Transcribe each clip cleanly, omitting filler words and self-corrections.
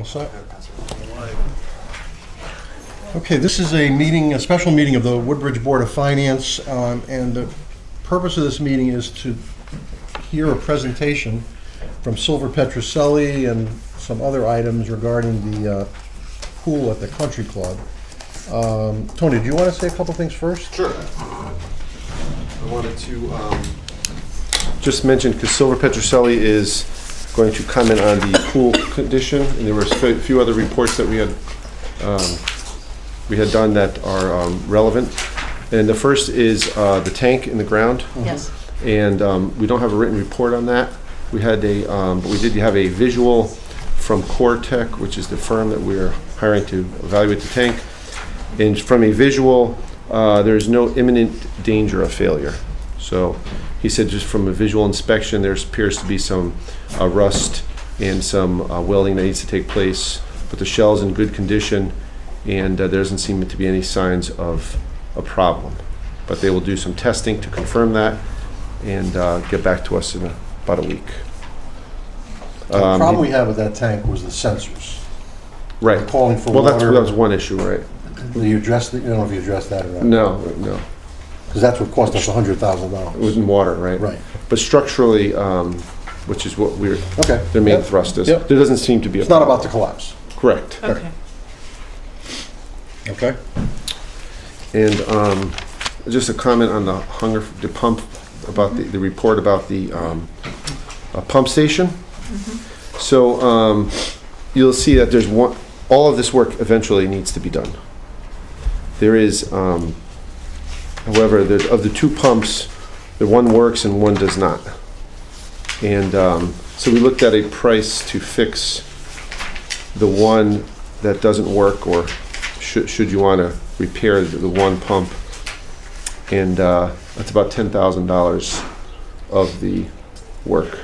All set? Okay, this is a special meeting of the Woodbridge Board of Finance, and the purpose of this meeting is to hear a presentation from Silver Petroselli and some other items regarding the pool at the Country Club. Tony, do you want to say a couple things first? Sure. I wanted to just mention, because Silver Petroselli is going to comment on the pool condition, and there were a few other reports that we had done that are relevant. And the first is the tank in the ground. Yes. And we don't have a written report on that. We had but we did have a visual from Tech, which is the firm that we're hiring to evaluate the tank. And from a visual, there's no imminent danger of failure. So he said just from a visual inspection, there appears to be some rust and some welding that needs to take place, but the shell's in good condition, and there doesn't seem to be any signs of a problem. But they will do some testing to confirm that and get back to us in about a week. The problem we had with that tank was the sensors. Right. Calling for well, water. that was one issue, right? You addressed it? I don't know if you addressed that or not. No. Because that's what cost us $100,000. It was in water, right? Right. But structurally, which is what Okay. their main Yep. thrust is, Yep. there doesn't seem to be It's not about to collapse. Correct. Okay. Okay. And just a comment on the pump, about the report about the pump station. Mm-hmm. So you'll see that there's all of this work eventually needs to be done. There is, however, of the two pumps, the one works and one does not. And so we looked at a price to fix the one that doesn't work, or should you want to repair the one pump, and that's about $10,000 of the work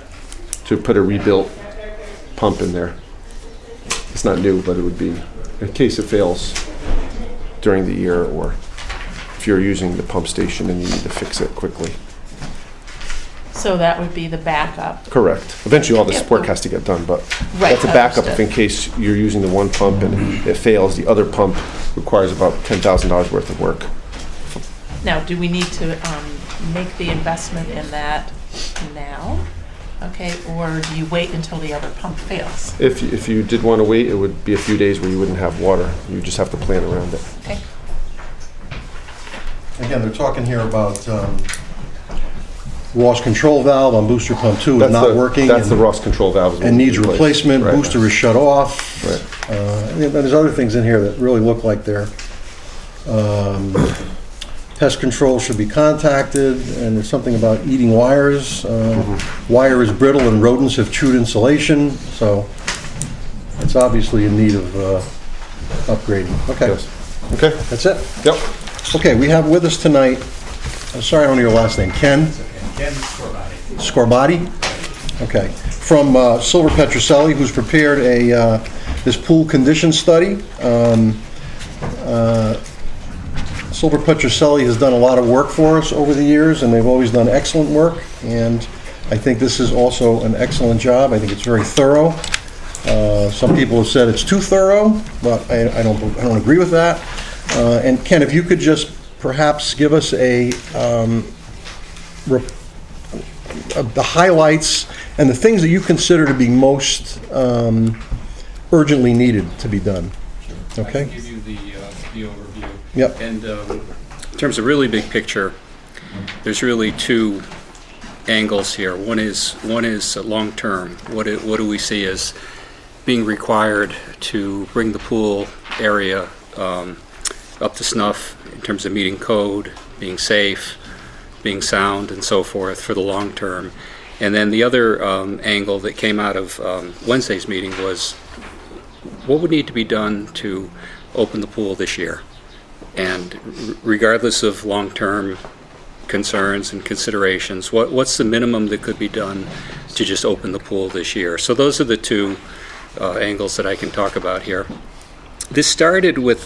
to put a rebuilt pump in there. It's not new, but it would be in case it fails during the year, or if you're using the pump station and you need to fix it quickly. So that would be the backup. Correct. Eventually all this Yep. work has to get done, but Right, that's a backup if understood. in case you're using the one pump and it fails, the other pump requires about $10,000 worth of work. Now, do we need to make the investment in that now? Okay, or do you wait until the other pump fails? If you did want to wait, it would be a few days where you wouldn't have water. You just have to plan around it. Okay. Again, they're talking here about Ross control valve on booster pump 2 is not working. That's the and- Ross control valve. And needs replacement. Right. Booster is shut off. Right. And there's other things in here that really look like they're pest control should be contacted, and there's something about eating wires. Wire is brittle and rodents have chewed insulation, so it's obviously in need of upgrading. Okay, Yes. Okay. that's it. Yep. Okay, we have with us tonight, I'm sorry I don't know your last name, Ken Scorbati? Okay, from Silver Petroselli, who's prepared this pool condition study. Silver Petroselli has done a lot of work for us over the years, and they've always done excellent work, and I think this is also an excellent job. I think it's very thorough. Some people have said it's too thorough, but I don't agree with that. And Ken, if you could just perhaps give us the highlights and the things that you consider to be most urgently needed to be done. Okay? I can give you the overview. Yep. And in terms of really big picture, there's really two angles here. One is long term. What do we see as being required to bring the pool area up to snuff in terms of meeting code, being safe, being sound, and so forth for the long term. And then the other angle that came out of Wednesday's meeting was what would need to be done to open the pool this year. And regardless of long-term concerns and considerations, what's the minimum that could be done to just open the pool this year? So those are the two angles that I can talk about here. This started with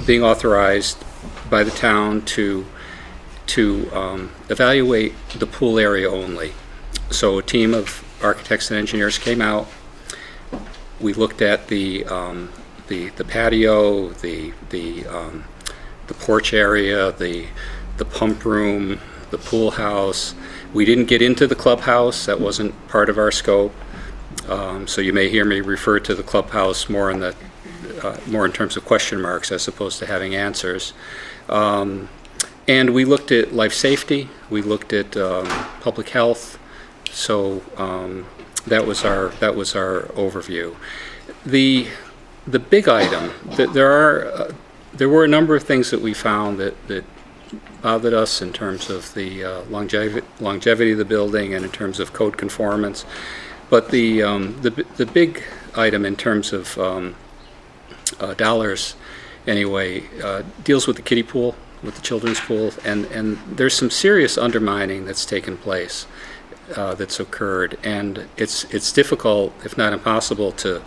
being authorized by the town to evaluate the pool area only. So a team of architects and engineers came out, We looked at the patio, the porch area, the pump room, the pool house. We didn't get into the clubhouse. That wasn't part of our scope. So you may hear me refer to the clubhouse more in terms of question marks as opposed to having answers. And we looked at life safety. We looked at public health. So that was our overview. The big item, there were a number of things that we found that bothered us in terms of the longevity of the building and in terms of code conformance. But the big item in terms of dollars, anyway, deals with the kiddie pool, with the children's pool, and there's some serious undermining that's taken place, that's occurred, and it's difficult, if not impossible, to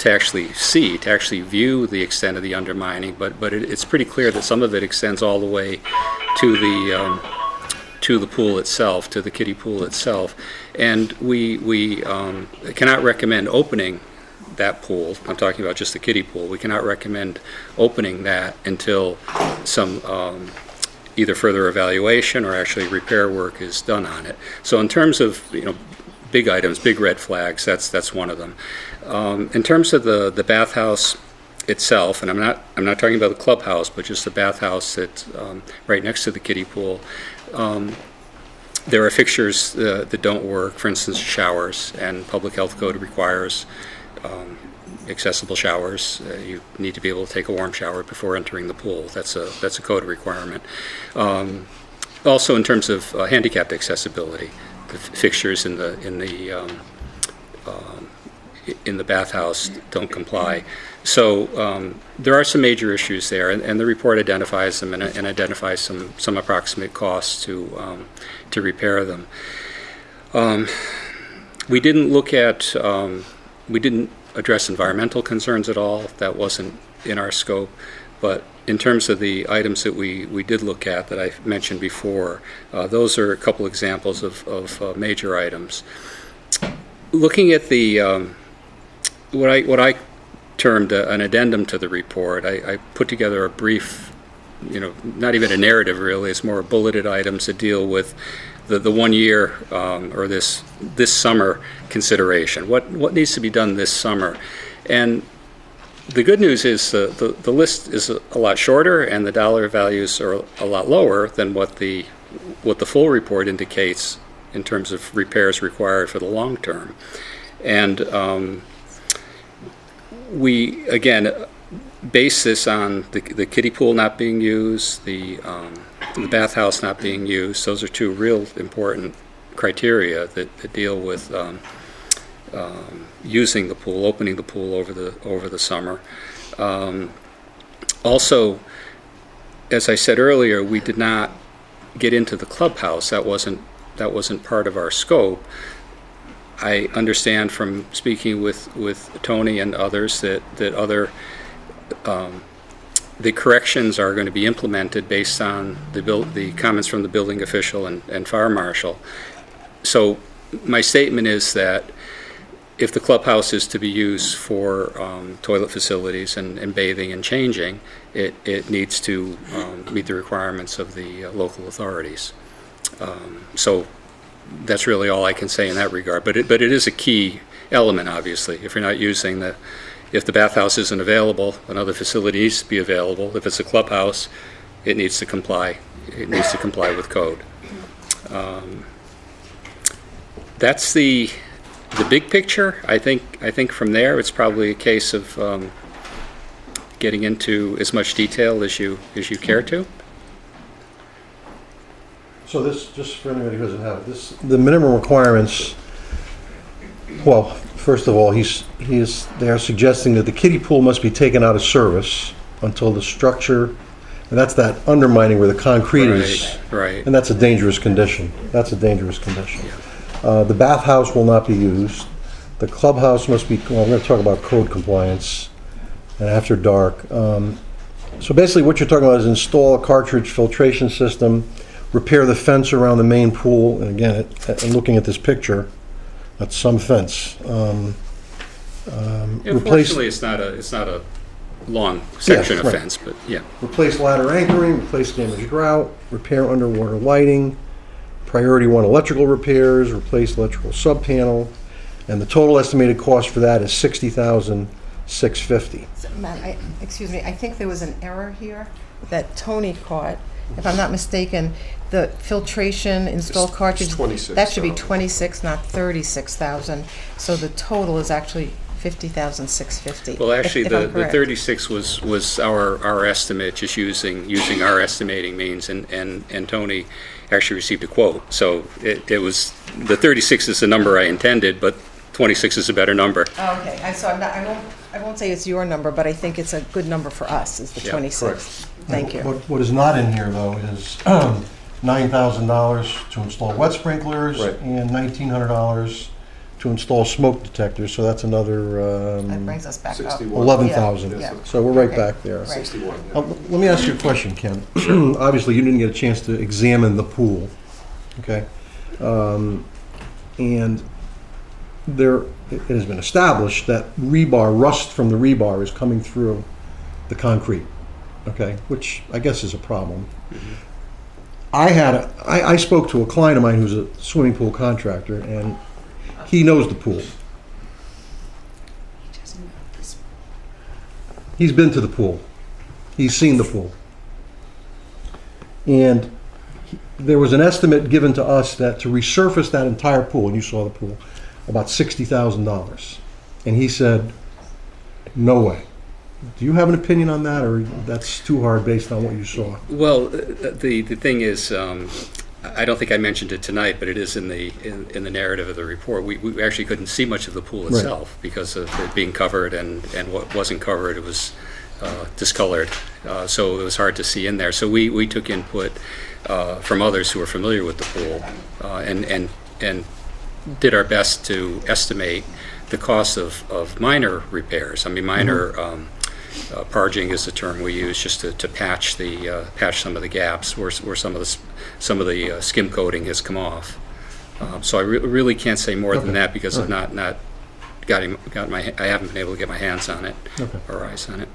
actually view the extent of the undermining, but it's pretty clear that some of it extends all the way to the pool itself, to the kiddie pool itself, and we cannot recommend opening that pool. I'm talking about just the kiddie pool. We cannot recommend opening that until some either further evaluation or actually repair work is done on it. So in terms of big items, big red flags, that's one of them. In terms of the bathhouse itself, and I'm not talking about the clubhouse, but just the bathhouse that's right next to the kiddie pool. There are fixtures that don't work. For instance, showers, and public health code requires accessible showers. You need to be able to take a warm shower before entering the pool. That's a code requirement. Also, in terms of handicapped accessibility, the fixtures in the bathhouse don't comply. So there are some major issues there, and the report identifies them and identifies some approximate costs to repair them. We didn't address environmental concerns at all. That wasn't in our scope. But in terms of the items that we did look at that I mentioned before, those are a couple examples of major items. Looking at the what I termed an addendum to the report, I put together a brief, not even a narrative really, it's more bulleted items that deal with the 1 year or this summer consideration. What needs to be done this summer? And the good news is the list is a lot shorter and the dollar values are a lot lower than what the full report indicates in terms of repairs required for the long term. And we, again, base this on the kiddie pool not being used, the bathhouse not being used. Those are two real important criteria that deal with using the pool, opening the pool over the summer. Also, as I said earlier, we did not get into the clubhouse. That wasn't part of our scope. I understand from speaking with Tony and others that other the corrections are going to be implemented based on the comments from the building official and fire marshal. So my statement is that if the clubhouse is to be used for toilet facilities and bathing and changing, it needs to meet the requirements of the local authorities. So that's really all I can say in that regard. But it is a key element, obviously. If you're not using if the bathhouse isn't available, another facility needs to be available. If it's a clubhouse, it needs to comply. It needs to comply with code. That's the big picture. I think from there it's probably a case of getting into as much detail as you care to. So this, just for anybody who doesn't have this, the minimum requirements, well, first of all, they are suggesting that the kiddie pool must be taken out of service until the structure, and that's that undermining where the concrete is. Right. And that's a dangerous condition. That's a dangerous condition. The bathhouse will not be used. The clubhouse must be, well, we're going to talk about code compliance and after dark. So basically what you're talking about is install a cartridge filtration system, repair the fence around the main pool, and again, I'm looking at this picture, that's some fence. Replace, Fortunately, it's not a long section of right. fence, but yeah. replace ladder anchoring, replace damaged grout, repair underwater lighting, priority one electrical repairs, replace electrical sub-panel, and the total estimated cost for that is $60,650. Matt, excuse me, I think there was an error here that Tony caught. If I'm not mistaken, the filtration install cartridge, 26, that should be so- 26, not 36,000. So the total is actually 50,650. Well, actually, if I'm the correct. 36 was our estimate, just using our estimating means, and Tony actually received a quote. So it was, the 36 is the number I intended, but 26 is a better number. Oh, okay, I won't say it's your number, but I think it's a good number for us, is the Yeah, 26. Thank you. What is not in here, though, is $9,000 to install wet sprinklers Right. and $1,900 to install smoke detectors, so that's another That brings us back up. 61. 11,000. Yeah. So we're right Okay. back there. Right. 61, yeah. Let me ask you a question, Ken. Obviously, you didn't get a chance to examine the pool, okay? And it has been established that rust from the rebar is coming through the concrete, okay? Which I guess is a problem. I spoke to a client of mine who's a swimming pool contractor, and he knows the pool. He's been to the pool. He's seen the pool. And there was an estimate given to us that to resurface that entire pool, and you saw the pool, about $60,000. And he said, no way. Do you have an opinion on that, or that's too hard based on what you saw? Well, the thing is, I don't think I mentioned it tonight, but it is in the narrative of the report. We actually couldn't see much of the pool Right. itself because of it being covered, and what wasn't covered, it was discolored. So it was hard to see in there. So we took input from others who are familiar with the pool, and did our best to estimate the cost of minor repairs. I mean, minor parging is the term we use, just to patch some of the gaps where some of the skim coating has come off. So I really can't say more than Okay. that because All I've right. not I haven't been able to get my hands on it Okay. or eyes on it.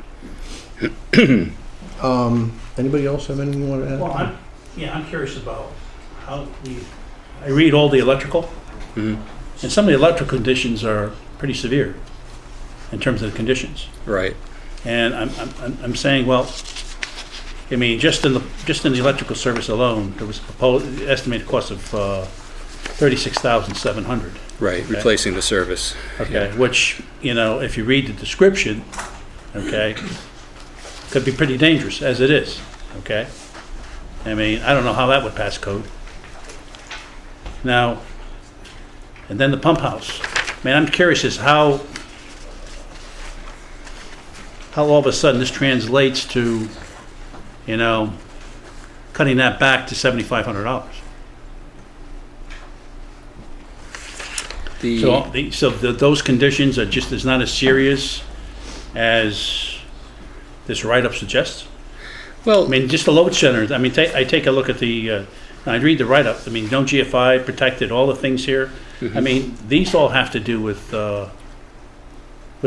Anybody else have anything you want to add? Well, I'm curious about how I read all the electrical, Mhm. and some of the electrical conditions are pretty severe in terms of the conditions. Right. And I'm saying, well, I mean, just in the electrical service alone, there was proposed estimated cost of $36,700. Right. Okay. Replacing the service. Okay, which, if you read the description, okay, could be pretty dangerous, as it is, okay? I mean, I don't know how that would pass code. Now, and then the pump house. Man, I'm curious as how all of a sudden this translates to, cutting that back to $7,500. Those conditions are just not as serious as this write-up suggests? Well, I mean, just the load centers, I mean, I take a look at I read the write-up, I mean, no GFI protected, all the things here. I mean, these all have to do with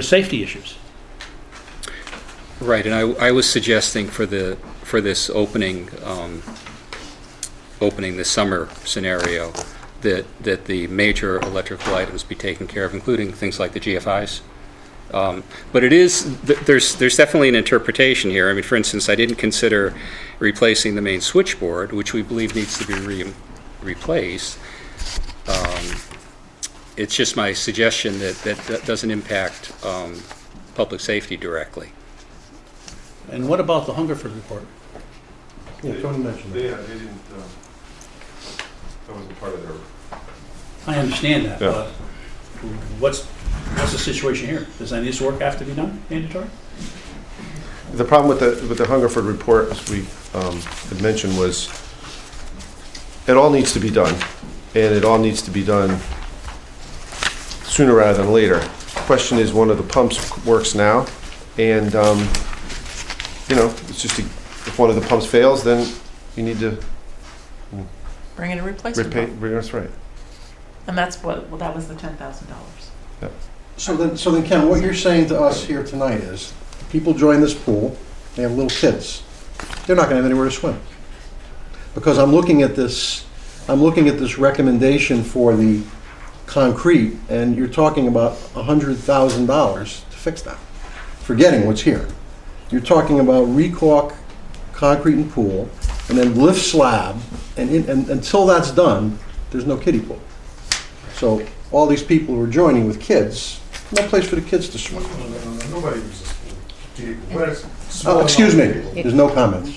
safety issues. right, and I was suggesting for this opening this summer scenario that the major electrical items be taken care of, including things like the GFIs. But there's definitely an interpretation here. I mean, for instance, I didn't consider replacing the main switchboard, which we believe needs to be replaced. It's just my suggestion that doesn't impact public safety directly. And what about the Hungerford report? Yeah, Tony mentioned that. They didn't, that wasn't part of their. I understand that, Yeah. but what's the situation here? Does any of this work have to be done mandatory? The problem with the Hungerford report, as we had mentioned, was it all needs to be done, and it all needs to be done sooner rather than later. Question is, one of the pumps works now, and it's just if one of the pumps fails, then you need to Bring in a replacement repay. pump. That's right. And that's that was the $10,000. So then, Ken, what you're saying to us here tonight is, people join this pool, they have little kids, they're not gonna have anywhere to swim. Because I'm looking at this recommendation for the concrete, and you're talking about $100,000 to fix that, forgetting what's here. You're talking about recaulk, concrete and pool, and then lift slab, and until that's done, there's no kiddie pool. So all these people who are joining with kids, no place for the kids to swim. Nobody uses pool. But it's Oh, small excuse me, enough people. there's no comments.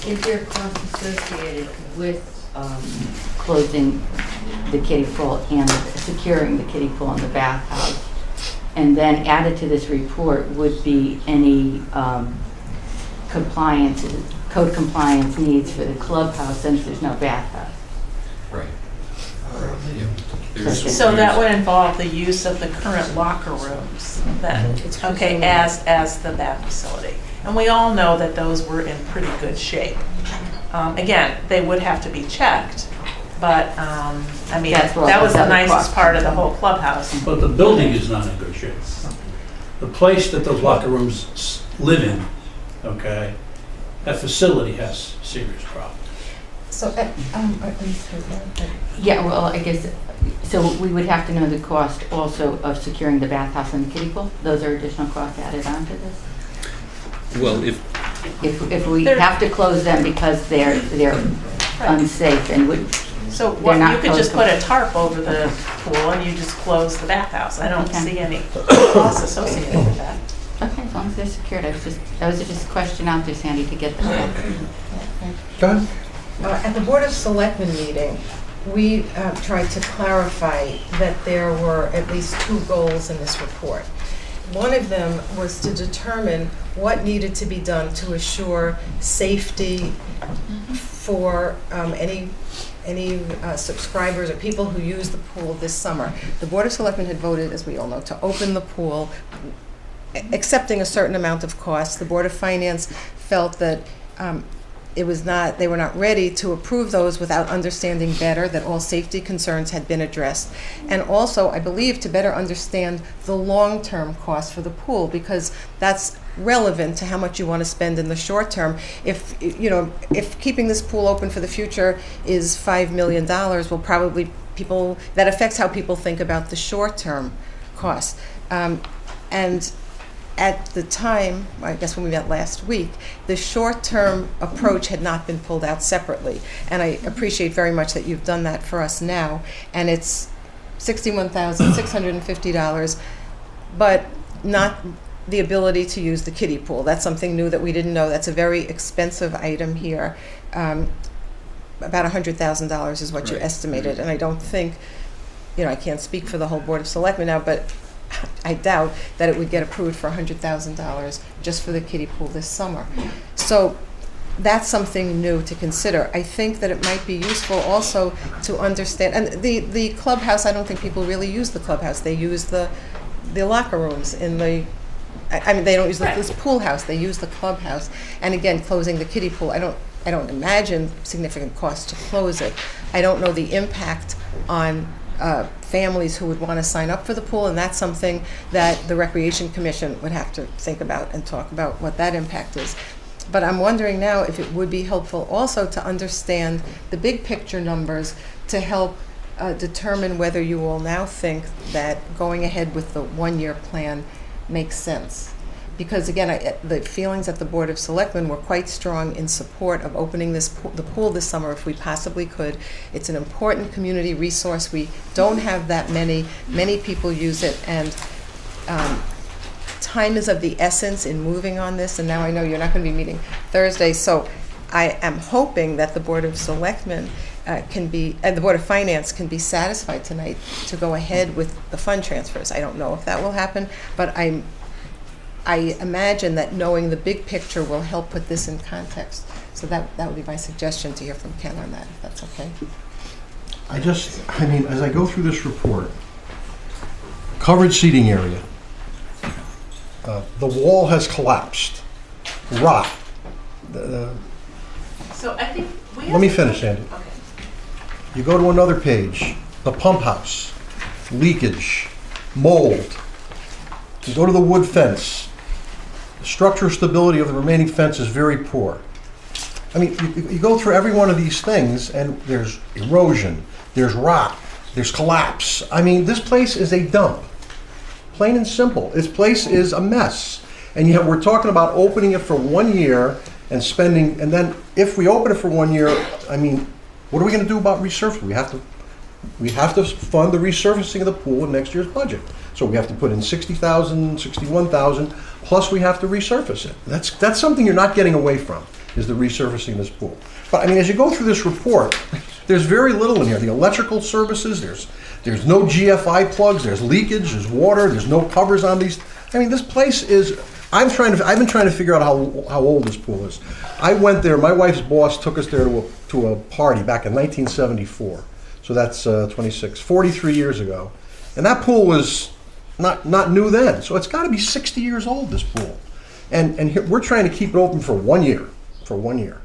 Is there a cost associated with closing the kiddie pool and securing the kiddie pool and the bathhouse? And then added to this report would be any code compliance needs for the clubhouse since there's no bathhouse? Right. So that would involve the use of the current locker rooms then, okay, as the bath facility. And we all know that those were in pretty good shape. Again, they would have to be checked, but, I mean, That's what that was the that would nicest cost. part of the whole clubhouse. But the building is not in good shape. The place that those locker rooms live in, okay, that facility has serious problems. So, Yeah, well, I guess, so we would have to know the cost also of securing the bathhouse and the kiddie pool? Those are additional costs added onto this? Well, if, If we They're- have to close them because they're unsafe and would, So They're what, not you could just closed. put a tarp over the pool and you just close the bathhouse. I don't Okay. see any costs associated with that. okay, as long as they're secured. That was just a question out there, Sandy, to get them. Go ahead. At the Board of Selectmen meeting, we tried to clarify that there were at least two goals in this report. One of them was to determine what needed to be done to assure safety for any subscribers or people who use the pool this summer. The Board of Selectmen had voted, as we all know, to open the pool, accepting a certain amount of costs. The Board of Finance felt that they were not ready to approve those without understanding better that all safety concerns had been addressed. And also, I believe, to better understand the long-term cost for the pool, because that's relevant to how much you want to spend in the short term. If keeping this pool open for the future is $5 million, well, probably that affects how people think about the short-term costs. And at the time, I guess when we met last week, the short-term approach had not been pulled out separately. And I appreciate very much that you've done that for us now. And it's $61,650, but not the ability to use the kiddie pool. That's something new that we didn't know. That's a very expensive item here. About $100,000 is what you Right. estimated. And I don't think, I can't speak for the whole Board of Selectmen now, but I doubt that it would get approved for $100,000 just for the kiddie pool this summer. So that's something new to consider. I think that it might be useful also to understand, and the clubhouse, I don't think people really use the clubhouse. They use the locker rooms in the, they don't use this pool house, they use the clubhouse. And again, closing the kiddie pool, I don't imagine significant cost to close it. I don't know the impact on families who would want to sign up for the pool, and that's something that the Recreation Commission would have to think about and talk about what that impact is. But I'm wondering now if it would be helpful also to understand the big picture numbers to help determine whether you all now think that going ahead with the one-year plan makes sense. Because again, the feelings at the Board of Selectmen were quite strong in support of opening the pool this summer if we possibly could. It's an important community resource. We don't have that many people use it, and time is of the essence in moving on this. And now I know you're not going to be meeting Thursday, so I am hoping that the Board of Selectmen and the Board of Finance can be satisfied tonight to go ahead with the fund transfers. I don't know if that will happen, but I imagine that knowing the big picture will help put this in context. So that would be my suggestion, to hear from Ken on that, if that's okay. As I go through this report, covered seating area, the wall has collapsed, rot. So I think we Let me finish, Andy. Okay. You go to another page, the pump house, leakage, mold. You go to the wood fence. The structural stability of the remaining fence is very poor. I mean, you go through every one of these things, and there's erosion, there's rot, there's collapse. I mean, this place is a dump. Plain and simple. This place is a mess. And yet we're talking about opening it for 1 year and spending, and then if we open it for 1 year, I mean, what are we gonna do about resurfacing? We have to fund the resurfacing of the pool in next year's budget. So we have to put in 60,000, 61,000, plus we have to resurface it. That's something you're not getting away from, is the resurfacing of this pool. But I mean, as you go through this report, there's very little in here. The electrical services, there's no GFI plugs, there's leakage, there's water, there's no covers on these. I mean, this place is, I've been trying to figure out how old this pool is. I went there, my wife's boss took us there to a party back in 1974. So that's 43 years ago. And that pool was not new then. So it's gotta be 60 years old, this pool. And here, we're trying to keep it open for 1 year,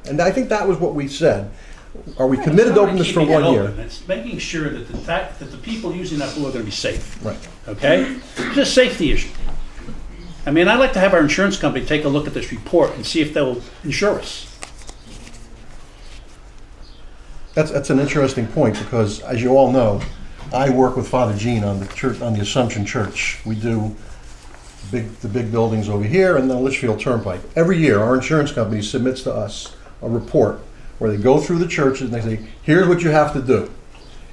And I think that was what we said. Are we committed to open this for 1 year? It's making sure that the people using that pool are gonna be safe. Right. Okay? It's a safety issue. I mean, I'd like to have our insurance company take a look at this report and see if they'll insure us. That's an interesting point, because as you all know, I work with Father Gene on the church, on the Assumption Church. We do the big buildings over here and the Litchfield Turnpike. Every year, our insurance company submits to us a report where they go through the churches and they say, here's what you have to do.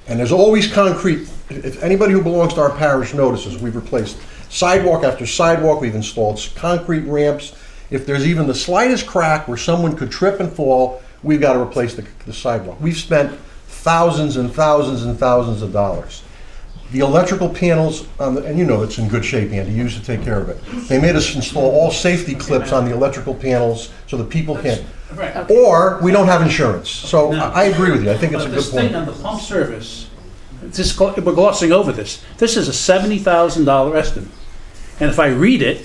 And there's always concrete. If anybody who belongs to our parish notices, we've replaced sidewalk after sidewalk, we've installed concrete ramps. If there's even the slightest crack where someone could trip and fall, we've got to replace the sidewalk. We've spent thousands and thousands and thousands of dollars. The electrical panels, and you know it's in good shape, Andy, you used to take care of it. They made us install all safety clips on the electrical panels so that people can't, Right. or we don't have insurance. So No. I agree with you, I think it's a But good this thing point. on the pump service, we're glossing over this. This is a $70,000 estimate. And if I read it,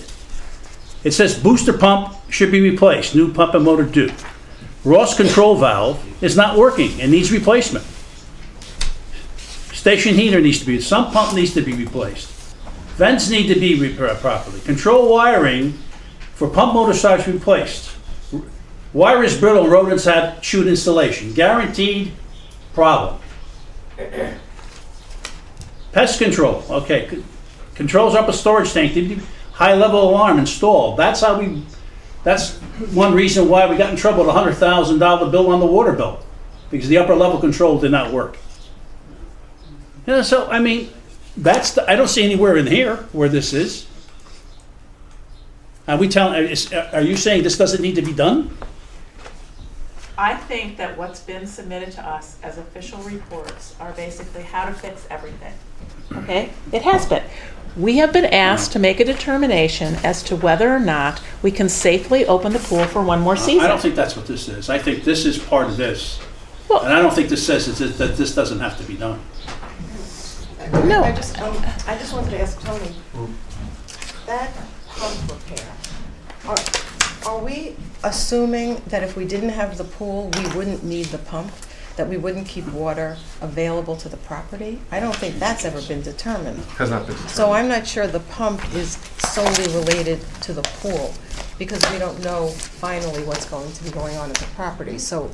it says booster pump should be replaced, new pump and motor due. Ross control valve is not working and needs replacement. Station heater needs to be, sump pump needs to be replaced. Vents need to be repaired properly. Control wiring for pump motor starts replaced. Wire is brittle, rodents have chewed installation. Guaranteed problem. Pest control, okay. Controls upper storage tank, high level alarm installed. That's one reason why we got in trouble with a $100,000 bill on the water bill, because the upper level control did not work. You know, so I mean, I don't see anywhere in here where this is. Are you saying this doesn't need to be done? I think that what's been submitted to us as official reports are basically how to fix everything. Okay? It has been. We have been asked to make a determination as to whether or not we can safely open the pool for one more season. I don't think that's what this is. I think this is part of this. Well- And I don't think this says that this doesn't have to be done. No. I just wanted to ask Tony, that pump repair, are we assuming that if we didn't have the pool, we wouldn't need the pump? That we wouldn't keep water available to the property? I don't think that's ever been determined. Has not been determined. So I'm not sure the pump is solely related to the pool, because we don't know finally what's going to be going on at the property. So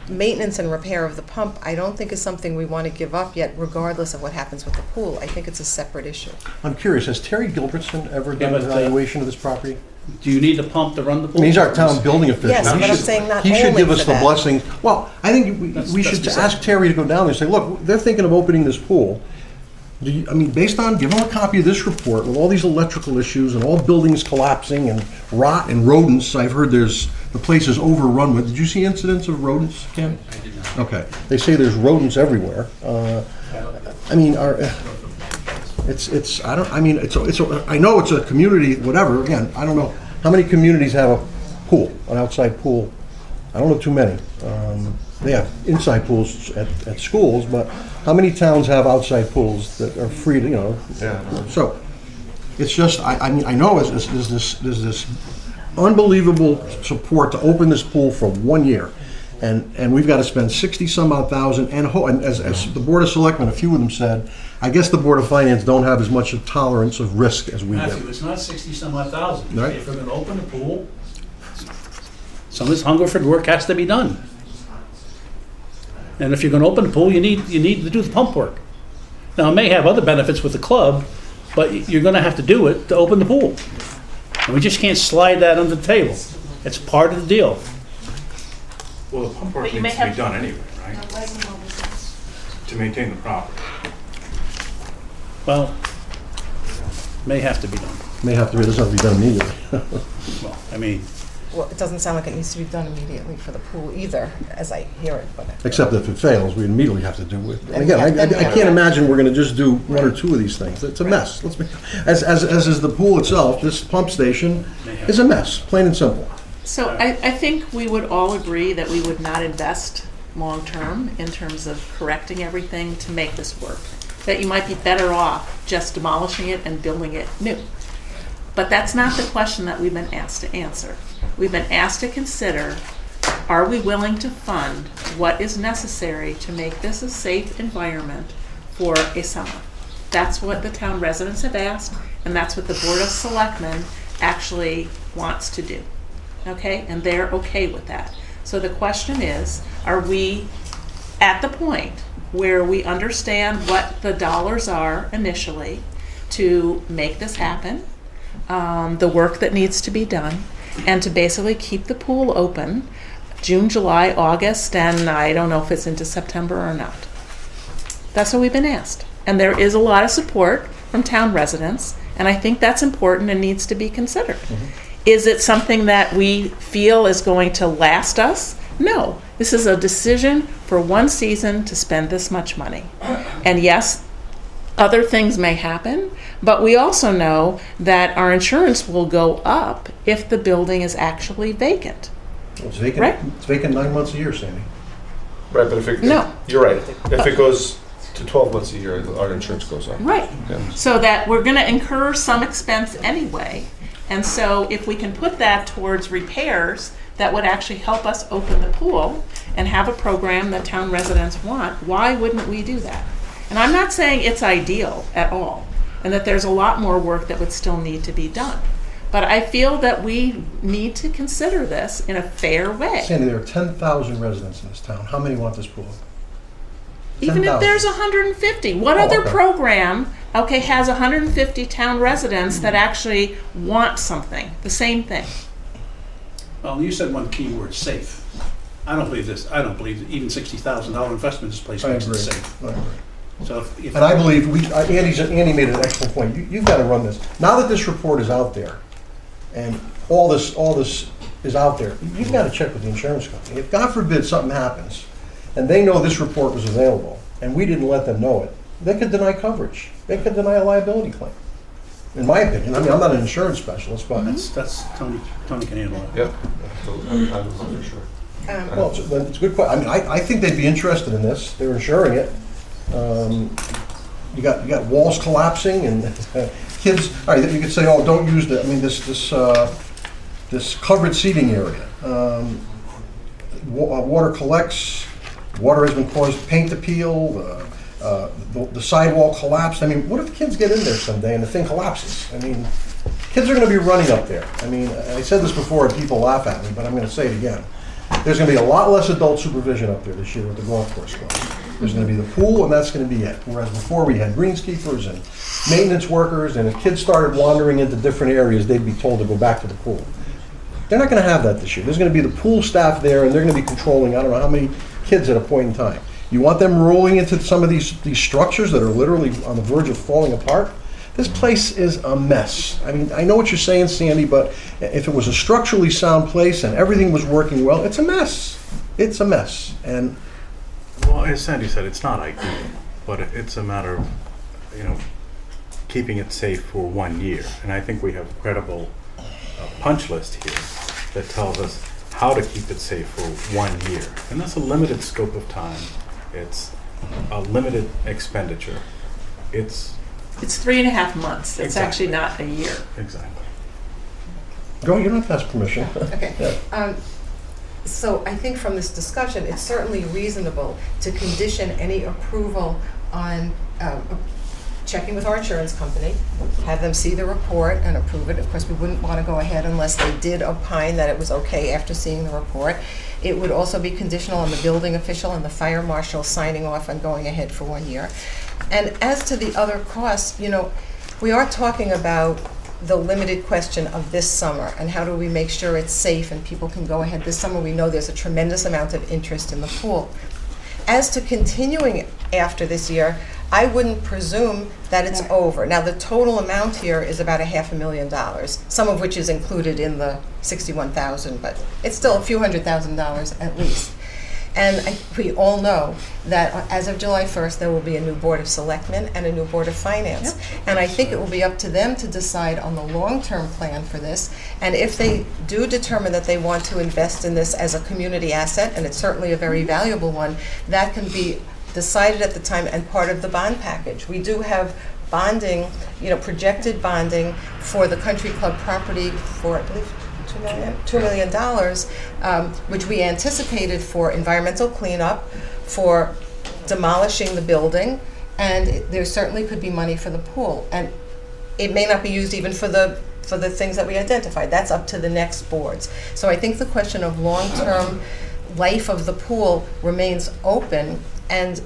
maintenance and repair of the pump, I don't think is something we want to give up yet, regardless of what happens with the pool. I think it's a separate issue. I'm curious, has Terry Gilbertson ever done an but, evaluation of this property? Do you need the pump to run the I pool? mean, he's our town building official. Yes, He but I'm should- saying not He should only give us for the that. blessing. Well, I think we That's should beside. ask Terry to go down there and say, look, they're thinking of opening this pool. Based on, give them a copy of this report with all these electrical issues and all buildings collapsing and rot and rodents. I've heard the place is overrun with. Did you see incidents of rodents, Ken? I did not. Okay. They say there's rodents everywhere. I mean, I know it's a community, whatever, again, I don't know. How many communities have a pool, an outside pool? I don't know too many. They have inside pools at schools, but how many towns have outside pools that are free to, Yeah. So, it's just, I mean, I know there's this unbelievable support to open this pool for 1 year. And we've got to spend 60-some odd thousand, and as the Board of Selectmen, a few of them said, I guess the Board of Finance don't have as much a tolerance of risk as we Matthew, do. it's not 60-some-odd thousand. Right. If we're gonna open the pool, some of this Hungerford work has to be done. And if you're gonna open the pool, you need to do the pump work. Now, it may have other benefits with the club, but you're gonna have to do it to open the pool. And we just can't slide that under the table. It's part of the deal. Well, the pump But work you may needs to be have- done anyway, right? To maintain the property. Well, may have to be done. May have to, it doesn't have to be done immediately. Well, I mean, Well, it doesn't sound like it needs to be done immediately for the pool either, as I hear it, but. Except if it fails, we immediately have to do it. And Then again, we have- I can't imagine we're gonna just do one or two of these things. It's a mess. Let's be, as is the pool itself, this pump station is a mess, plain and simple. So I think we would all agree that we would not invest long-term in terms of correcting everything to make this work. That you might be better off just demolishing it and building it new. But that's not the question that we've been asked to answer. We've been asked to consider, are we willing to fund what is necessary to make this a safe environment for a summer? That's what the town residents have asked, and that's what the Board of Selectmen actually wants to do. Okay, and they're okay with that. So the question is, are we at the point where we understand what the dollars are initially to make this happen, the work that needs to be done, and to basically keep the pool open June, July, August, and I don't know if it's into September or not. That's what we've been asked. And there is a lot of support from town residents, and I think that's important and needs to be considered. Is it something that we feel is going to last us? No. This is a decision for one season to spend this much money. And yes, other things may happen, but we also know that our insurance will go up if the building is actually vacant. It's vacant, Right. it's vacant 9 months a year, Sandy. Right, but if it, No. you're right. If it goes to 12 months a year, our insurance goes up. Right. Yeah. So that we're going to incur some expense anyway. And so if we can put that towards repairs, that would actually help us open the pool and have a program that town residents want, why wouldn't we do that? And I'm not saying it's ideal at all, and that there's a lot more work that would still need to be done. But I feel that we need to consider this in a fair way. Sandy, there are 10,000 residents in this town. How many want this pool? Even if 10,000. there's 150, what Oh, other okay. program, okay, has 150 town residents that actually want something, the same thing? well, you said one key word, safe. I don't believe this. I don't believe that even $60,000 investment in this place I makes it agree. safe. I agree. So if And I believe, Andy made an excellent point. You've got to run this. Now that this report is out there, and all this is out there, you've got to check with the insurance company. If, God forbid, something happens, and they know this report was available, and we didn't let them know it, they could deny coverage. They could deny a liability claim, in my opinion. I mean, I'm not an insurance specialist, but, that's Tony can handle that. Yep. I'm for sure. well, it's a good question. I mean, I think they'd be interested in this. They're insuring it. You got walls collapsing and kids. All right, you could say, "Oh, don't use the." I mean, this covered seating area. Water collects. Water has been caused paint to peel. The sidewall collapsed. I mean, what if kids get in there someday and the thing collapses? I mean, kids are going to be running up there. I mean, I said this before and people laugh at me, but I'm going to say it again. There's going to be a lot less adult supervision up there this year with the golf course closed. There's going to be the pool, and that's going to be it. Whereas before we had greenskeepers and maintenance workers, and if kids started wandering into different areas, they'd be told to go back to the pool. They're not going to have that this year. There's going to be the pool staff there, and they're going to be controlling I don't know how many kids at a point in time. You want them rolling into some of these structures that are literally on the verge of falling apart? This place is a mess. I mean, I know what you're saying, Sandy, but if it was a structurally sound place and everything was working well, it's a mess. It's a mess. And Well, as Sandy said, it's not ideal, but it's a matter of, keeping it safe for 1 year. And I think we have a credible punch list here that tells us how to keep it safe for 1 year. And that's a limited scope of time. It's a limited expenditure. It's It's 3.5 months. It's Exactly. actually not a year. exactly. go, you don't have to ask permission. Okay. Yeah. So I think from this discussion, it's certainly reasonable to condition any approval on checking with our insurance company, have them see the report and approve it. Of course, we wouldn't want to go ahead unless they did opine that it was okay after seeing the report. It would also be conditional on the building official and the fire marshal signing off on going ahead for 1 year. And as to the other costs, you know, we are talking about the limited question of this summer and how do we make sure it's safe and people can go ahead this summer. We know there's a tremendous amount of interest in the pool. As to continuing after this year, I wouldn't presume that it's over. Now, the total amount here is about $500,000, some of which is included in the $61,000, but it's still a few $100,000 at least. And we all know that as of July 1st, there will be a new Board of Selectmen and a new Board of Finance. Yep. And I think it will be up to them to decide on the long-term plan for this. And if they do determine that they want to invest in this as a community asset, and it's certainly a very valuable one, that can be decided at the time and part of the bond package. We do have bonding, you know, projected bonding for the Country Club property for, I believe, $2 million, which we anticipated for environmental cleanup, for demolishing the building, and there certainly could be money for the pool. And it may not be used even for the things that we identified. That's up to the next boards. So I think the question of long-term life of the pool remains open, and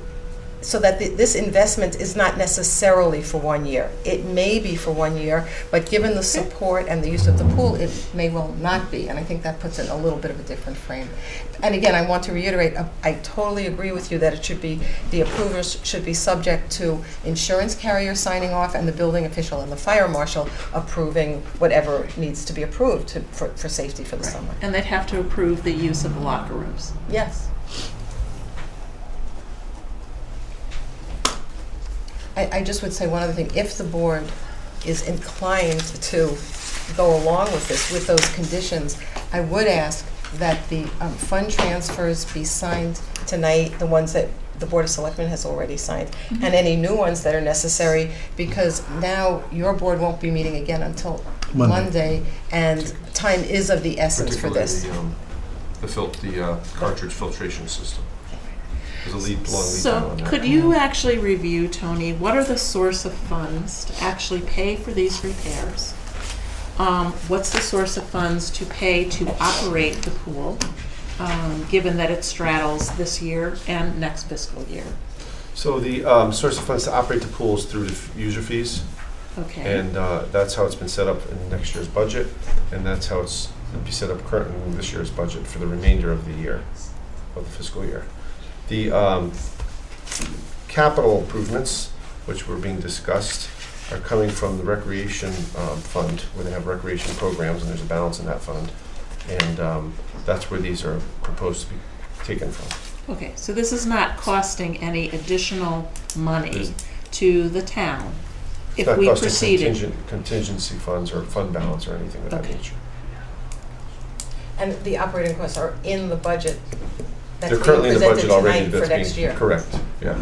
so that this investment is not necessarily for 1 year. It may be for 1 year, but given the support and the use of the pool, it may well not be. And I think that puts it in a little bit of a different frame. And again, I want to reiterate, I totally agree with you that it should be, the approvers should be subject to insurance carrier signing off and the building official and the fire marshal approving whatever needs to be approved for safety for the summer. And they'd have to approve the use of the locker rooms. Yes. I just would say one other thing. If the board is inclined to go along with this, with those conditions, I would ask that the fund transfers be signed tonight, the ones that the Board of Selectmen has already signed, and any new ones that are necessary, because now your board won't be meeting again until Monday, and time is of the essence for this. The cartridge filtration system. There's a long lead time So on that. could you actually review, Tony, what are the source of funds to actually pay for these repairs? What's the source of funds to pay to operate the pool, given that it straddles this year and next fiscal year? So the source of funds to operate the pool is through the user fees, Okay. and that's how it's been set up in next year's budget, and that's how it's going to be set up currently in this year's budget for the remainder of the year, of the fiscal year. The capital improvements, which were being discussed, are coming from the recreation fund, where they have recreation programs, and there's a balance in that fund. And that's where these are proposed to be taken from. Okay, so this is not costing any additional money to the town if It's we not costing proceeded? contingency funds or fund balance or anything of that Okay. nature. And the operating costs are in the budget that's They're being currently in the presented budget already. tonight for That's next being year. correct. Yeah.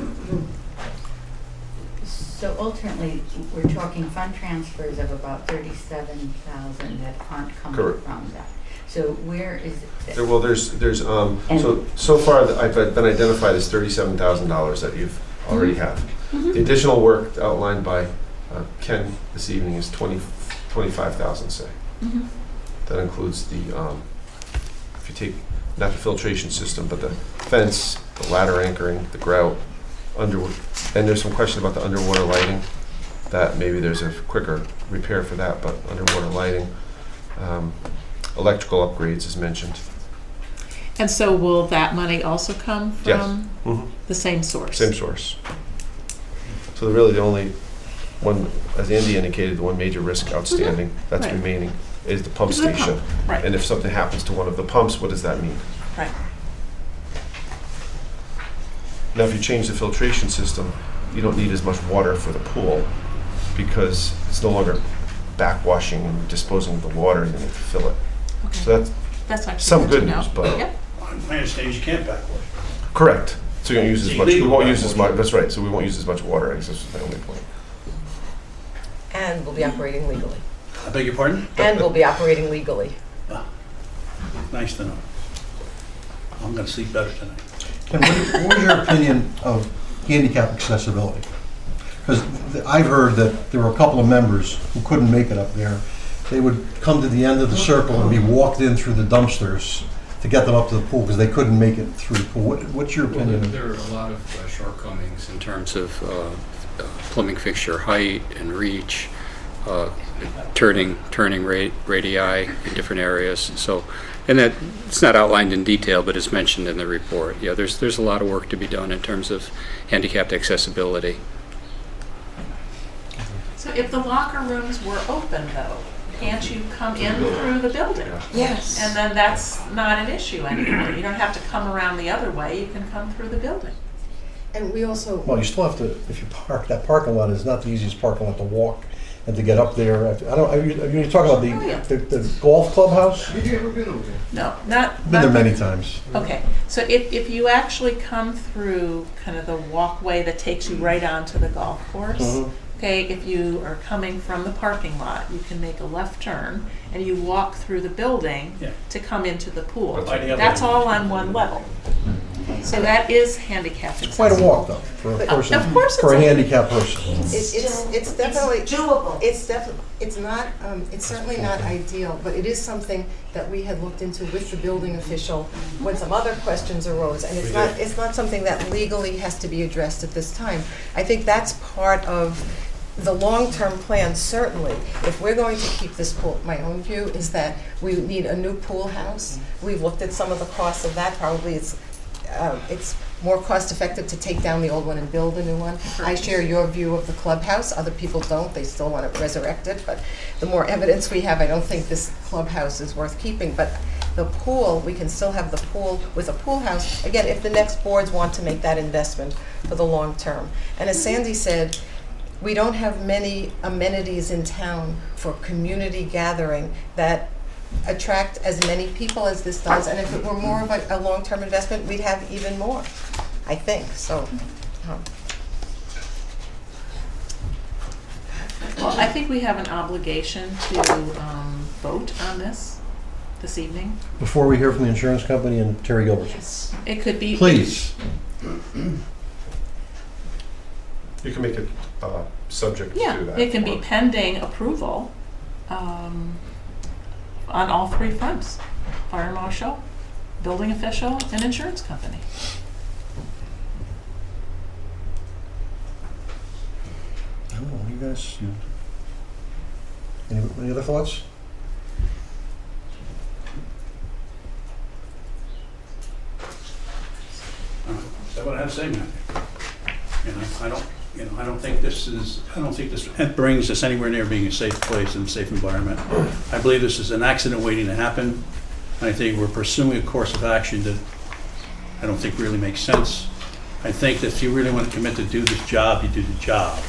So ultimately, we're talking fund transfers of about 37,000 that aren't coming Correct. from that. So where is it? Well, there's so far that I've been identified as $37,000 that you've already have. The additional work outlined by Ken this evening is 25,000, say. That includes the if you take not the filtration system, but the fence, the ladder anchoring, the grout, underwood, and there's some question about the underwater lighting. That maybe there's a quicker repair for that, but underwater lighting, electrical upgrades is mentioned. And so will that money also come Yes. from Mhm. the same source? Same source. So really the only one, as Andy indicated, the one major risk outstanding that's Right. remaining is the pump Is the pump, station. right. And if something happens to one of the pumps, what does that mean? Right. Now, if you change the filtration system, you don't need as much water for the pool because it's no longer backwashing and disposing of the water, you need to fill it. Okay. So that's That's actually some to good know. news, but- Yep. My understanding is you can't backwash. correct. So you don't use as It's much, we illegal won't use as backwash. much, that's right, so we won't use as much water, I guess that's my only point. And we'll be operating legally. I beg your pardon? And we'll be operating legally. Nice to know. I'm gonna sleep better tonight. Ken, what was your opinion of handicap accessibility? Because I've heard that there were a couple of members who couldn't make it up there. They would come to the end of the circle and be walked in through the dumpsters to get them up to the pool because they couldn't make it through the pool. What's your Well, opinion? there are a lot of shortcomings in terms of plumbing fixture height and reach, turning radii in different areas. So, and that it's not outlined in detail, but it's mentioned in the report. Yeah, there's a lot of work to be done in terms of handicapped accessibility. So if the locker rooms were open though, can't you come in through the building? Yes. And then that's not an issue anymore. You don't have to come around the other way, you can come through the building. And we also, Well, you still have to, if you park, that parking lot is not the easiest parking lot to walk and to get up there. Are you talking about the golf clubhouse? No, not. Been there many times. Okay, so if you actually come through kind of the walkway that takes you right onto the golf course, Mhm. okay, if you are coming from the parking lot, you can make a left turn and you walk through the building Yeah. to come into the pool. By the other That's end. all on one level. So that is handicapped accessible. Quite a walk though, for a person, Of course for a it's a- handicapped person. it's definitely. doable. It's not, it's certainly not ideal, but it is something that we had looked into with the building official when some other questions arose. And it's not something that legally has to be addressed at this time. I think that's part of the long-term plan, certainly. If we're going to keep this pool, my own view is that we need a new pool house. We've looked at some of the costs of that. Probably it's more cost-effective to take down the old one and build a new one. I share your view of the clubhouse. Other people don't. They still want to resurrect it. But the more evidence we have, I don't think this clubhouse is worth keeping. But the pool, we can still have the pool with a pool house, again, if the next boards want to make that investment for the long term. And as Sandy said, we don't have many amenities in town for community gathering that attract as many people as this does. And if it were more of a long-term investment, we'd have even more, I think, so. Well, I think we have an obligation to vote on this evening. Before we hear from the insurance company and Terry Gilbert. It could be. Please. You can make it subject to Yeah, that. it can be pending approval on all three fronts: fire marshal, building official, and insurance company. I don't know, what do you guys, any other thoughts? Is that what I have to say, Matthew? I don't think this brings us anywhere near being a safe place and a safe environment. I believe this is an accident waiting to happen. I think we're pursuing a course of action that I don't think really makes sense. I think that if you really want to commit to do this job, you do the job.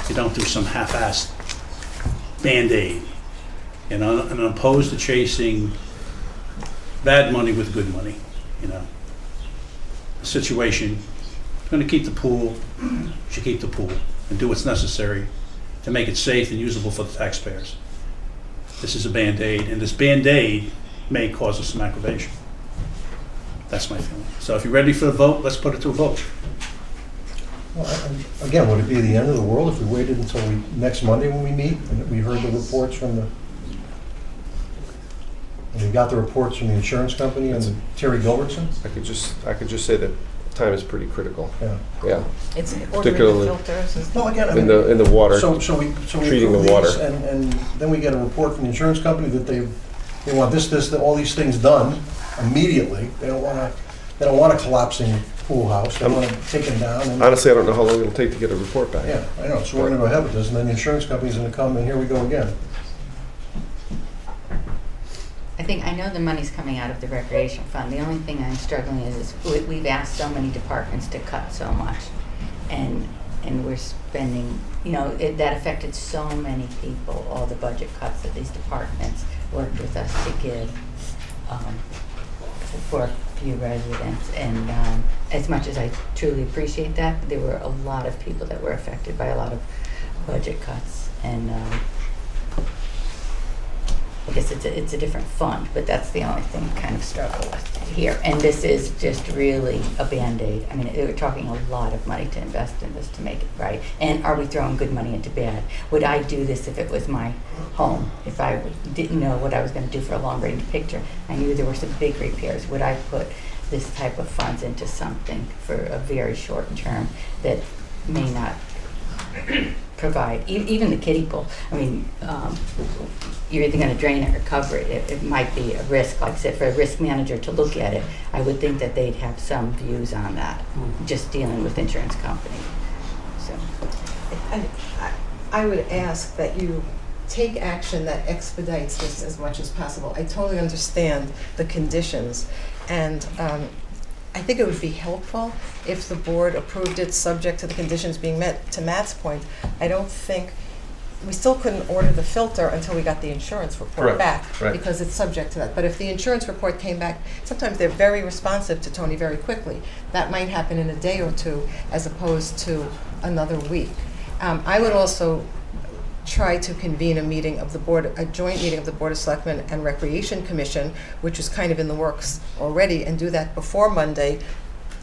You don't do some half-assed Band-Aid. And I'm opposed to chasing bad money with good money, The situation, going to keep the pool, should keep the pool and do what's necessary to make it safe and usable for the taxpayers. This is a Band-Aid, and this Band-Aid may cause us some aggravation. That's my feeling. So if you're ready for the vote, let's put it to a vote. Well, again, would it be the end of the world if we waited until next Monday when we meet and we heard the reports from and we got the reports from the insurance company and Terry Gilbertson? I could just say that time is pretty critical. Yeah. Yeah, It's ordering the Particularly- filters and stuff. Well, again, I in mean, the water. so we treating the approve water. these and then we get a report from the insurance company that they want all these things done immediately. They don't want a collapsing pool house. They want to take it down and. Honestly, I don't know how long it'll take to get a report back. Yeah, I know, so we're gonna go ahead with this, and then the insurance company's gonna come, and here we go again. I know the money's coming out of the recreation fund. The only thing I'm struggling is we've asked so many departments to cut so much. And we're spending, that affected so many people, all the budget cuts that these departments worked with us to give for a few residents. And as much as I truly appreciate that, there were a lot of people that were affected by a lot of budget cuts. And I guess it's a different fund, but that's the only thing I kind of struggle with here. And this is just really a Band-Aid. I mean, we're talking a lot of money to invest in this to make it right. And are we throwing good money into bad? Would I do this if it was my home? If I didn't know what I was going to do for a long-range picture, I knew there were some big repairs. Would I put this type of funds into something for a very short term that may not provide, even the kiddie pool? I mean, you're either going to drain it or cover it. It might be a risk, like I said, for a risk manager to look at it. I would think that they'd have some views on that, just dealing with insurance company. So, I would ask that you take action that expedites this as much as possible. I totally understand the conditions, and I think it would be helpful if the board approved it subject to the conditions being met. To Matt's point, I don't think, we still couldn't order the filter until we got the insurance report Correct. back, Right. because it's subject to that. But if the insurance report came back, sometimes they're very responsive to Tony very quickly. That might happen in a day or two as opposed to another week. I would also try to convene a meeting of the board, a joint meeting of the Board of Selectmen and Recreation Commission, which is kind of in the works already, and do that before Monday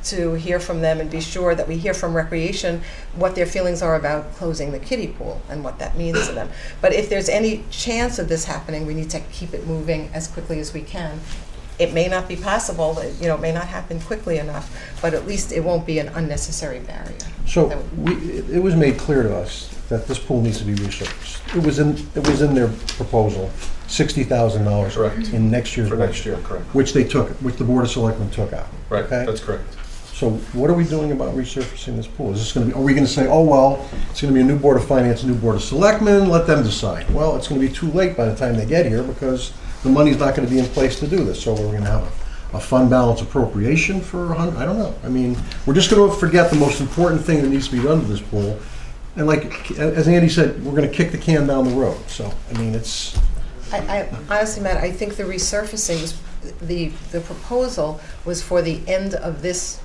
to hear from them and be sure that we hear from Recreation what their feelings are about closing the kiddie pool and what that means to them. But if there's any chance of this happening, we need to keep it moving as quickly as we can. It may not be possible, it may not happen quickly enough, but at least it won't be an unnecessary barrier. So it was made clear to us that this pool needs to be resurfaced. It was in their proposal, $60,000. Correct. In next year's For budget. next year, correct. Which the Board of Selectmen took out. Right, Okay? that's correct. So what are we doing about resurfacing this pool? Is this gonna be, are we gonna say, oh, well, it's gonna be a new Board of Finance, a new Board of Selectmen, let them decide? Well, it's gonna be too late by the time they get here, because the money's not gonna be in place to do this. So we're gonna have a fund balance appropriation for I don't know. I mean, we're just gonna forget the most important thing that needs to be done to this pool. And like, as Andy said, we're gonna kick the can down the road. So, I mean, it's, I honestly, Matt, I think the resurfacing was, the proposal was for the end of this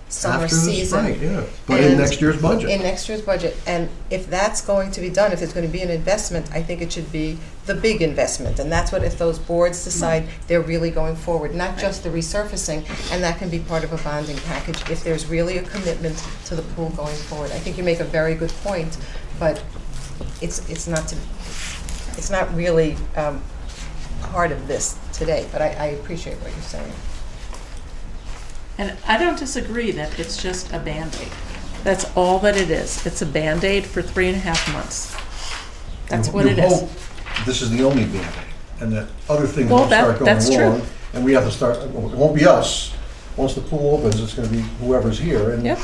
summer after this, season. right, yeah. But in And next year's budget. In next year's budget. And if that's going to be done, if it's going to be an investment, I think it should be the big investment. And that's what, if those boards decide they're really going forward, not just the resurfacing, and that can be part of a bonding package if there's really a commitment to the pool going forward. I think you make a very good point, but it's not really part of this today. But I appreciate what you're saying. And I don't disagree that it's just a Band-Aid. That's all that it is. It's a Band-Aid for 3.5 months. That's what it You is. hope this is the only Band-Aid, and that other things Well, will start that's going true. wrong, and we have to start, well, it won't be us. Once the pool opens, it's gonna be whoever's here, and Yep.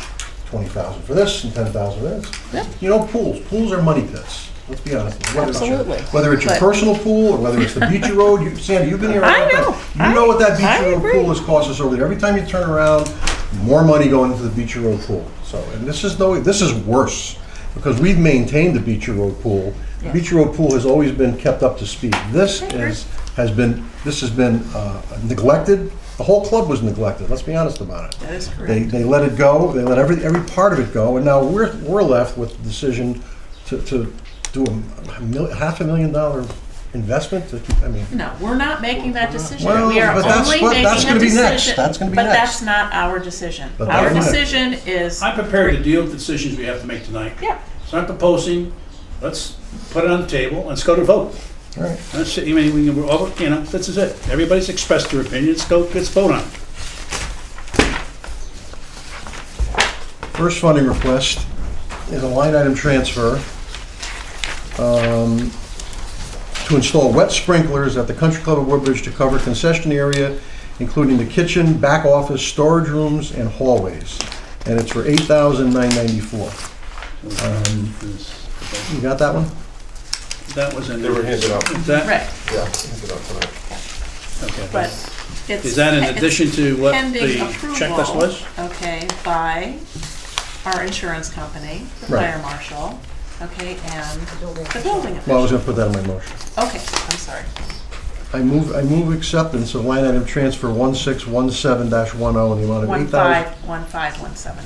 20,000 for this and 10,000 for this. Yep. You know, pools are money pits. Let's be honest. Absolutely. Whether it's your But- personal pool, or whether it's the Beachy Road, Sandy, you've been here. I all the time. know. You know what that I Beachy Road agree. pool has cost us over there. Every time you turn around, more money going into the Beachy Road pool. So, and this is worse, because we've maintained the Beachy Road pool. The Yeah. Beachy Road pool has always been kept up to speed. This has been neglected. The whole club was neglected, let's be honest about it. That is correct. They let it go, they let every part of it go, and now we're left with the decision to do $500,000 investment to keep, I mean. No, we're not making that decision. Well, We are but that's only what- that's making a gonna be next. decision. That's gonna be But next. that's not our decision. But Our that's next. decision is, I'm prepared to deal with the decisions we have to make tonight. yeah, It's not proposing, let's put it on the table, let's go to vote. All right. That's it. I mean, we can, this is it. Everybody's expressed their opinion, let's vote on it. First funding request is a line item transfer to install wet sprinklers at the Country Club of Woodbridge to cover concession area, including the kitchen, back office, storage rooms, and hallways. And it's for $8,994. You got that one? That was in They there. were handed out. Is that, right. Yeah, handed out tonight. okay. But it's. Is that in it's addition to what pending the approval, checklist was? Okay, by our insurance company, the Right. fire marshal, okay, and the building Well, I was official. gonna put that in my motion. Okay, I'm sorry. I move acceptance of line item transfer 1617-10 in the amount of $8,000. 151517.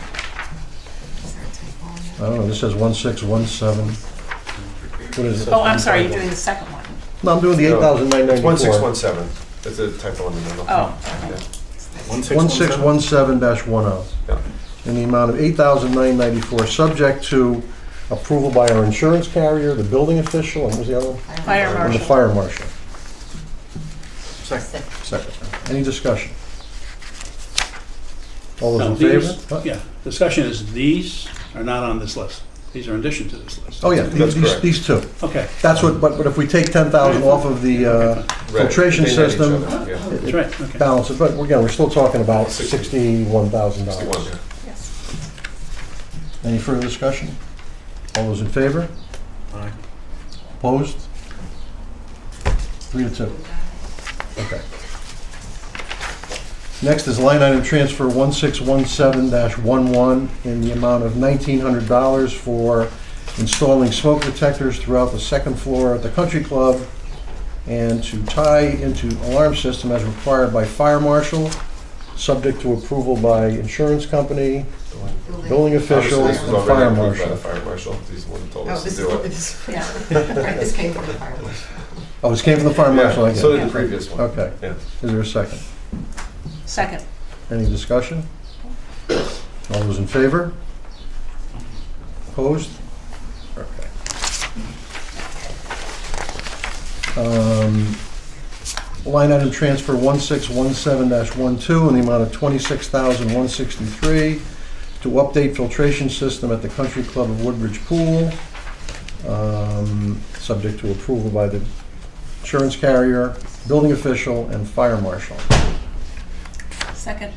I don't know, this says 1617. What is it? Oh, I'm sorry, you're doing the second one. No, I'm doing the No, 8,994. It's 1617. That's a typo on the memo. Oh, Yeah. 1617? 1617-10, Yeah. in the amount of $8,994, subject to approval by our insurance carrier, the building official, and what was the other one? fire And the marshal. fire marshal. Second. Second. Any discussion? All No, those in these- favor? Yeah, discussion is these are not on this list. These are in addition to this list. Oh, yeah, That's correct. these two. Okay, That's what, but if we take 10,000 off of the Right. filtration They net each system, other, yeah. that's right, okay. balance it, but again, we're still talking about $61,000. 61, yeah. Yes. Any further discussion? All those in favor? Aye. Opposed? 3-2. Okay. Next is line item transfer 1617-11 in the amount of $1,900 for installing smoke detectors throughout the second floor at the Country Club and to tie into alarm system as required by fire marshal, subject to approval by insurance company, building official, Obviously, this was and already fire approved by marshal. the fire marshal. He's the one who told Oh, us to this do it. is, Yeah. right, this came from the fire marshal. Oh, this came from the fire marshal, I Yeah, get so it. did the previous one. Okay. Yeah. Is there a second? Second. Any discussion? All those in favor? Opposed? Okay. Line item transfer 1617-12 in the amount of $26,163 to update filtration system at the Country Club of Woodbridge Pool, subject to approval by the insurance carrier, building official, and fire marshal. Second.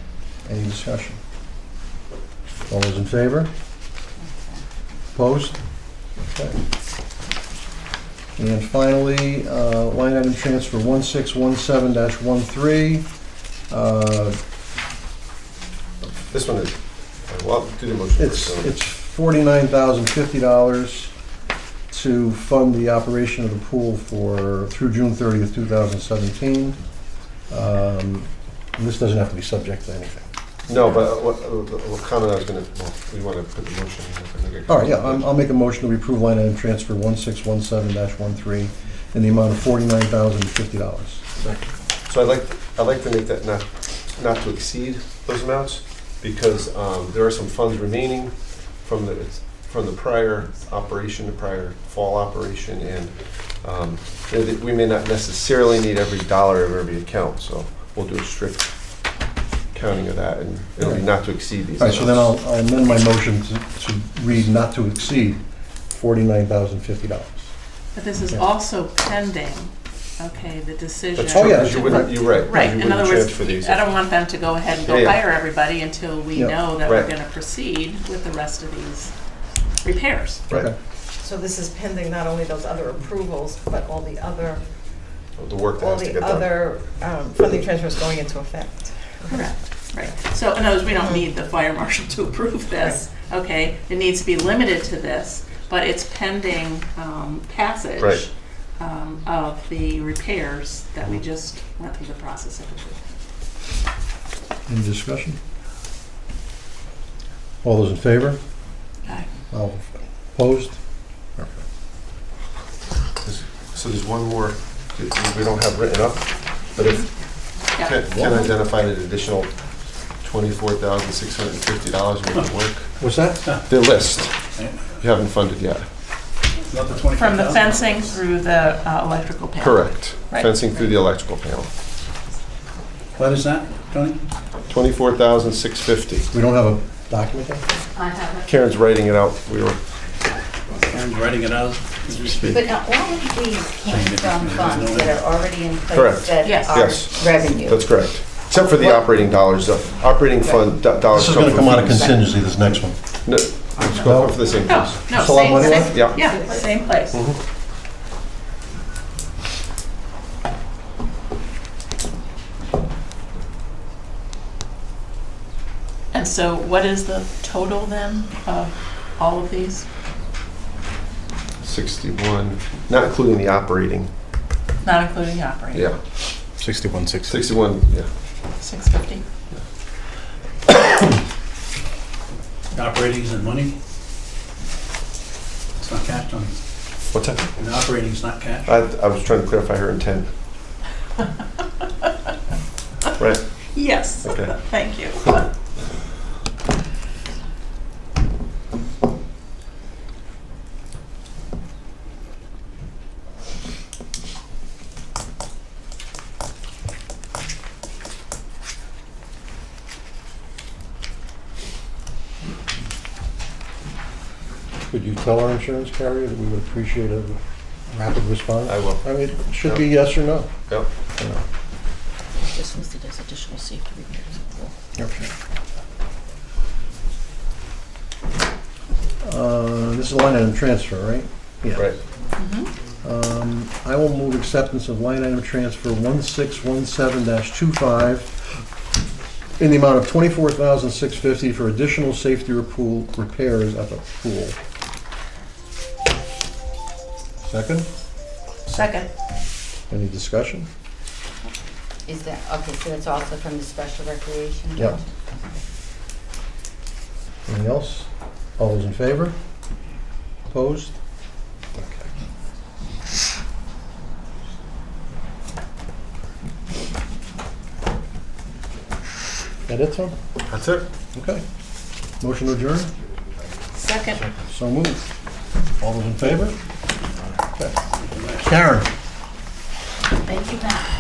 Any discussion? All those in favor? Opposed? Okay. And finally, line item transfer 1617-13. This one is, well, do the motion It's first. it's $49,050 to fund the operation of the pool through June 30th, 2017. And this doesn't have to be subject to anything. No, but what comment I was gonna, well, we want to put the motion in. All right, yeah, I'll make a motion to approve line item transfer 1617-13 in the amount of $49,050. So I'd like to make that not to exceed those amounts, because there are some funds remaining from the prior operation, the prior fall operation, and we may not necessarily need every dollar of every account, so we'll do a strict counting of that, and it'll be not to exceed these All right, so then amounts. I'll amend my motion to read not to exceed $49,050. But this is also pending, okay, the decision. That's Oh, true, yeah. because you wouldn't, you're right. Right, you in other wouldn't words, transfer these. I don't want them to go ahead and go Yeah, yeah. hire everybody until we Yeah. know that we're Right. gonna proceed with the rest of these repairs. Right, Okay. So this is pending not only those other approvals, but all the other, the work that has to get done. funding transfers going into effect. Correct, right. So in other words, we don't need the fire marshal to approve this, okay? It needs to be limited to this, but it's pending passage Right. of the repairs that we just went through the process of approving. Any discussion? All those in favor? Aye. All opposed? So there's one more that we don't have written up, but if Yeah. Ken identified an additional $24,650 worth of work. What's that? The list, you haven't funded yet. Not the From the 25,000? fencing through the electrical panel. Correct. Right. Fencing through the electrical panel. What is that, Tony? $24,650. We don't have a document there? I have it. Karen's writing it out. We were, Karen's writing it out as we speak. But now, all of these came from funds that are already in Correct. place that Yes. are Yes. revenue. that's correct. Except for the operating dollars, the operating fund dollars. This is gonna come out of fees. contingency, this next one. No, let's go for the same No, place. no, Still have same, money same, left? Yeah. yeah, same place. And so what is the total then of all of these? 61, not including the operating. Not including the operating? Yeah, 61,650. 61, yeah. 650? Operatings and money? It's not cash, Tony. What's that? And operating's not cash. I was trying to clarify her intent. Right, Yes, Okay. thank you. Could you tell our insurance carrier that we would appreciate a rapid response? I will. I mean, it should be yes or no. Yep. Just listed as additional safety repairs of the pool. Okay. This is a line item transfer, right? Yeah. Right. I will move acceptance of line item transfer 1617-25 in the amount of $24,650 for additional safety repairs at the pool. Second? Second. Any discussion? Is that, okay, so it's also from the special recreation? Yeah. Anything else? All those in favor? Opposed? Okay. That it, Tom? That's it. Okay. Motion to adjourn? Second. So moved. All those in favor? Okay. Karen? Thank you, Matt.